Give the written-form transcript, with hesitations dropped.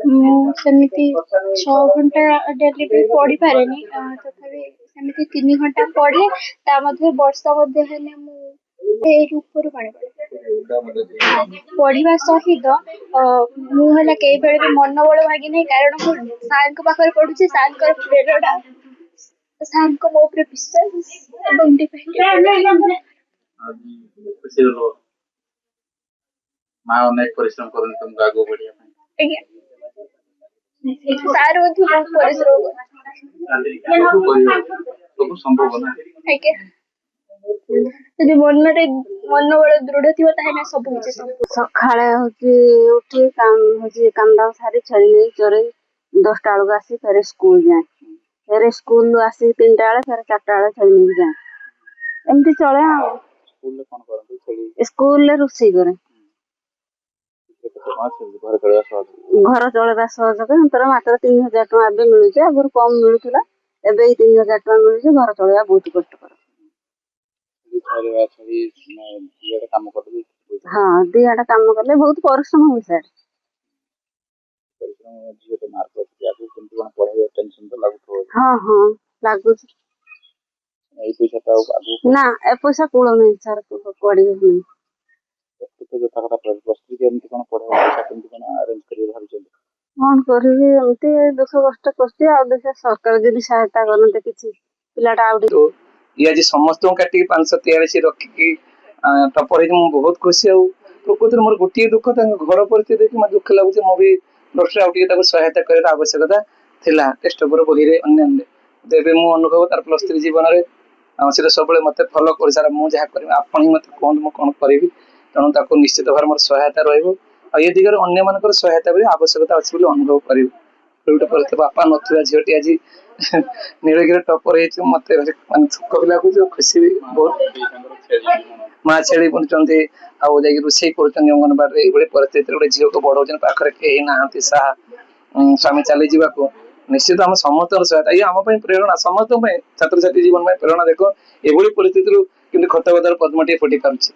ମୁଁ ସେମିତି 6 ଘଣ୍ଟା ଡେଲି ବି ପଢି ପାରେନି, ତଥାପି ସେମିତି 3 ଘଣ୍ଟା ପଢେ। ତା ମଧ୍ୟରେ ବର୍ଷା ମଧ୍ୟ ହେଲେ ମୁଁ ଏଇ ଉପରୁ ପାଣି ପଡେ। ପଢିବା ସହିତ ମୁଁ ହେଲା କେଇ ବେଳେ ବି ମନୋବଳ ଭାଙ୍ଗି ନାହିଁ, କାରଣ ମୁଁ ସାର୍ଙ୍କ ପାଖରେ ପଢୁଛି। ସାର୍ଙ୍କ ମୋ ଉପରେ ବିଶ୍ୱାସ ଏବଂ ଡିପେଣ୍ଡେଣ୍ଟ। ଖୁସିରେ ରୁହ। ମା ଅନେକ ପରିଶ୍ରମ କରନ୍ତି ତୁମକୁ ଆଗକୁ ବଢିବା ପାଇଁ। ଆଜ୍ଞା, ସାର୍ ମଧ୍ୟ ବହୁତ ପରିଶ୍ରମ ସବୁ କରିବ, ସବୁ ସମ୍ଭବ ନା। ଆଜ୍ଞା, ଯଦି ମନୋବଳ ଦୃଢ ଥିବ ତାହେଲେ ସବୁ କିଛି ସମ୍ଭବ। ସକାଳେ ଉଠି କାମ ସାରି ଛେଳି ନେଇ ଚରେଇ 10ଟା ବେଳକୁ ଆସି ଫେରେ ସ୍କୁଲ ଯାଏ। ଫେରେ ସ୍କୁଲରୁ ଆସି 3ଟା ବେଳେ ଫେରେ 4ଟା ବେଳେ ଛେଳି ନେଇକି ଯାଏ। ଏମିତି ଚଳେ ଆଉ। ସ୍କୁଲରେ କଣ କରନ୍ତି? ଛେଳି ସ୍କୁଲରେ ରୋଷେଇ କରେ। ଘର ଚଳେଇବା ସହଜ। ଘର ଚଳେଇବା ସହଜ ସେତେବେଳେ ମାତ୍ର 3,000 ଟଙ୍କା ଏବେ ମିଳୁଛି। ଆଗରୁ କମ ମିଳୁଥିଲା, ଏବେ 3,000 ଟଙ୍କା ମିଳୁଛି। ଘର ଚଳେଇବା ବହୁତ କଷ୍ଟକର। କାମ କରିବି। ହଁ, 2 ଆଡେ କାମ କଲେ ବହୁତ ପରିଶ୍ରମ ହୁଏ ସାର୍। ହଁ ହଁ, ଲାଗୁଛି। ଏଇ ପଇସା ନା, ଏ ପଇସା କୂଳ ନାହିଁ ସାର୍, କୁଆଡେ ନାହିଁ। କଣ କରିବି, ଏମିତି ଦୁଃଖ କଷ୍ଟ କରୁଛି। ଆଉ ଦେଖିଆ ସରକାର ଯଦି ସହାୟତା କରନ୍ତେ କିଛି, ପିଲାଟା ଆଉ ଟିକେ। ଇଏ ଆଜି ସମସ୍ତଙ୍କୁ କାଟିକି 543 ରଖିକି ଟପର ହେଇକି ମୁଁ ବହୁତ ଖୁସି। ଆଉ ପ୍ରକୃତରେ ମୋର ଗୋଟିଏ ଦୁଃଖ, ତାଙ୍କ ଘର ପରିସ୍ଥିତି ଦେଖି ମତେ ଦୁଃଖ ଲାଗୁଛି। ମୁଁ ବି ବର୍ଷରେ ଆଉ ଟିକେ ତାକୁ ସହାୟତା କରିବାର ଆବଶ୍ୟକତା ଥିଲା ଟେଷ୍ଟ ପେପର ବହିରେ ଅନ୍ୟାନ୍ୟ। ଏବେ ମୁଁ ଅନୁଭବ ତାର +3 ଜୀବନରେ ସେ ତ ସବୁବେଳେ ମତେ ଫଲୋ କରି ସାର, ମୁଁ ଯାହା କରିବି ଆପଣ ହିଁ ମତେ କୁହନ୍ତୁ ମୁଁ କଣ କରିବି। ତେଣୁ ତାକୁ ନିଶ୍ଚିତ ଭାବରେ ମୋର ସହାୟତା ରହିବ। ଆଉ ଏ ଦିଗରେ ଅନ୍ୟମାନଙ୍କର ସହାୟତା ବି ଆବଶ୍ୟକତା ଅଛି ବୋଲି ଅନୁଭବ କରିବି। ଗୋଟେ ବାପା ନଥିବା ଝିଅଟି ଆଜି ନୀଳଗିରି ଟପର ହେଇଛି, ମତେ ମାନେ ଦୁଃଖ ବି ଲାଗୁଛି, ଖୁସି ବି ବହୁତ। ମା ଛେଳି ବୁଣୁଛନ୍ତି, ଆଉ ଯାଇକି ରୋଷେଇ କରୁଛନ୍ତି ଅଙ୍ଗନବାଡିରେ। ଏଇଭଳି ପରିସ୍ଥିତିରେ ଗୋଟେ ଝିଅକୁ ବଢଉଛନ୍ତି, ପାଖରେ କେହି ନାହାନ୍ତି ସାହା, ସ୍ୱାମୀ ଚାଲିଯିବାକୁ। ନିଶ୍ଚିତ ଆମ ସମସ୍ତଙ୍କର ସହାୟତା, ଇଏ ଆମ ପାଇଁ ପ୍ରେରଣା, ସମସ୍ତଙ୍କ ପାଇଁ, ଛାତ୍ରଛାତ୍ରୀ ଜୀବନ ପାଇଁ ପ୍ରେରଣା। ଦେଖ ଏଭଳି ପରିସ୍ଥିତିରୁ କିନ୍ତୁ ଖତ ଗଦାରୁ ପଦ୍ମଟିଏ ଫୁଟି ପାରୁଛି।